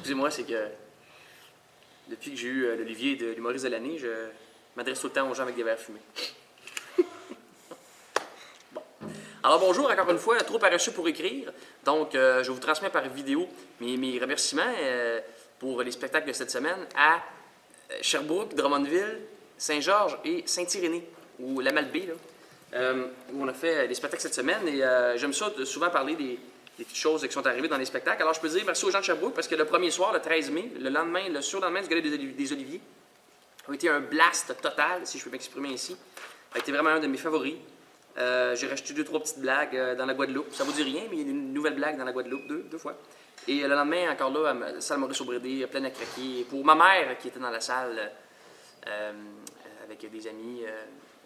excusez-moi, c'est que depuis que j'ai eu l'Olivier de l'humoriste de l'année, je m'adresse tout le temps aux gens avec des verres fumés. Bon. Alors bonjour encore une fois, trop paresseux pour écrire. Donc je vous transmets par vidéo mes remerciements pour les spectacles de cette semaine à Sherbrooke, Drummondville, Saint-Georges et Saint-Irénée, ou la Malbaie, là, où on a fait des spectacles cette semaine. Et j'aime ça de souvent parler des petites choses qui sont arrivées dans les spectacles. Alors je peux dire merci aux gens de Sherbrooke parce que le premier soir, le 13 mai, le surlendemain du Gala des Oliviers, a été un blast total, si je peux m'exprimer ainsi. A été vraiment un de mes favoris. J'ai rajouté 2-3 petites blagues dans la Guadeloupe. Ça vous dit rien, mais il y a une nouvelle blague dans la Guadeloupe, deux fois. Et le lendemain, encore là, à la salle Maurice-Aubrédé, pleine à craquer. Pour ma mère, qui était dans la salle avec des amis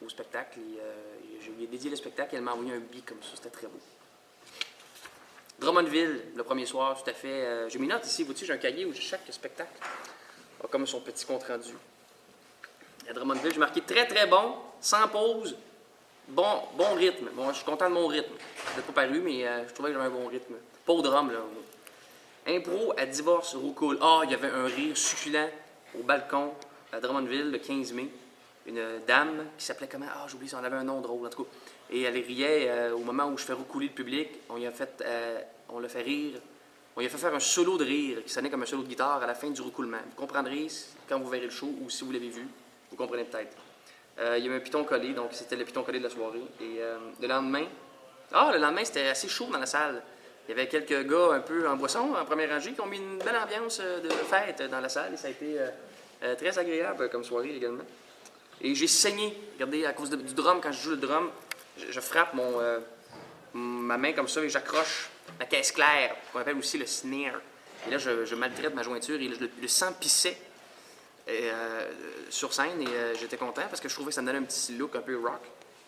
au spectacle, je lui ai dédié le spectacle et elle m'a envoyé un billet comme ça. C'était très beau. Drummondville, le premier soir, tout à fait. J'ai mes notes ici, vous-tu, j'ai un cahier où chaque spectacle a comme son petit compte-rendu. À Drummondville, j'ai marqué très, très bon, sans pause, bon rythme. Bon, je suis content de mon rythme. Je n'ai pas paru, mais je trouvais que j'avais un bon rythme. Pas au drum, là. Impro à divorce roucoule. Ah, il y avait un rire succulent au balcon à Drummondville le 15 mai. Une dame qui s'appelait comment? Ah, j'oublie ça, on avait un nom drôle, en tout cas. Et elle riait au moment où je fais roucouler le public. On l'a fait rire. On lui a fait faire un solo de rire qui sonnait comme un solo de guitare à la fin du roucoulement. Vous comprendrez quand vous verrez le show ou si vous l'avez vu. Vous comprenez peut-être. Il y avait un piton collé, donc c'était le piton collé de la soirée. Et le lendemain, c'était assez chaud dans la salle. Il y avait quelques gars un peu en boisson, en première rangée, qui ont mis une belle ambiance de fête dans la salle. Et ça a été très agréable comme soirée également. Et j'ai saigné, regardez, à cause du drum, quand je joue le drum, je frappe ma main comme ça et j'accroche ma caisse claire, qu'on appelle aussi le snare. Et là, je maltraite ma jointure et le sang pissait sur scène et j'étais content parce que je trouvais que ça me donnait un petit look un peu rock.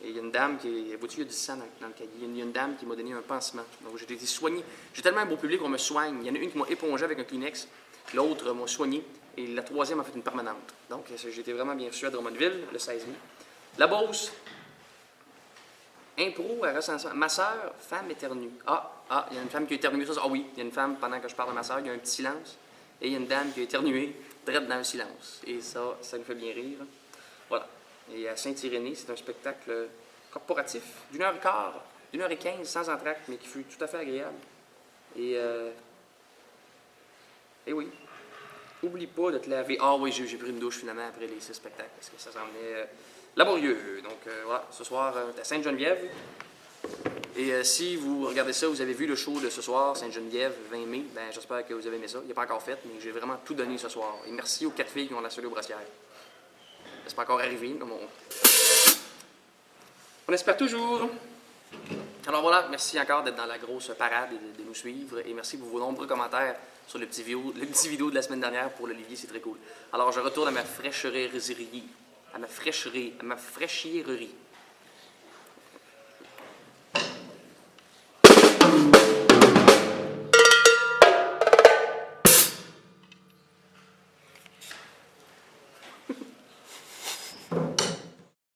Et il y a une dame il y a du sang dans le cahier. Il y a une dame qui m'a donné un pansement. Donc j'ai été soigné. J'ai tellement un beau public qu'on me soigne. Il y en a une qui m'a épongé avec un Kleenex, l'autre m'a soigné et la troisième a fait une permanente. Donc j'ai été vraiment bien reçu à Drummondville le 16 mai. La Beauce, impro à recensement. Ma sœur, femme éternue. Il y a une femme qui a éternué. Ah oui, il y a une femme, pendant que je parle de ma sœur, il y a un petit silence. Et il y a une dame qui a éternué, direct dans le silence. Et ça nous fait bien rire. Voilà. Et à Saint-Irénée, c'est un spectacle corporatif d'1h15, 1h15 sans entracte, mais qui fut tout à fait agréable. Et oui. Oublie pas de te laver. Ah oui, j'ai pris une douche finalement après les 6 spectacles, parce que ça semblait laborieux. Donc voilà, ce soir, à Sainte-Geneviève. Et si vous regardez ça, vous avez vu le show de ce soir, Sainte-Geneviève, 20 mai, ben j'espère que vous avez aimé ça. Il n'est pas encore fait, mais j'ai vraiment tout donné ce soir. Et merci aux 4 filles qui ont la seule brassière. C'est pas encore arrivé, mais on espère toujours. Alors voilà, merci encore d'être dans la grosse parade et de nous suivre. Et merci pour vos nombreux commentaires sur le petit vidéo de la semaine dernière pour l'Olivier, c'est très cool. Alors je retourne à ma fraîchierie.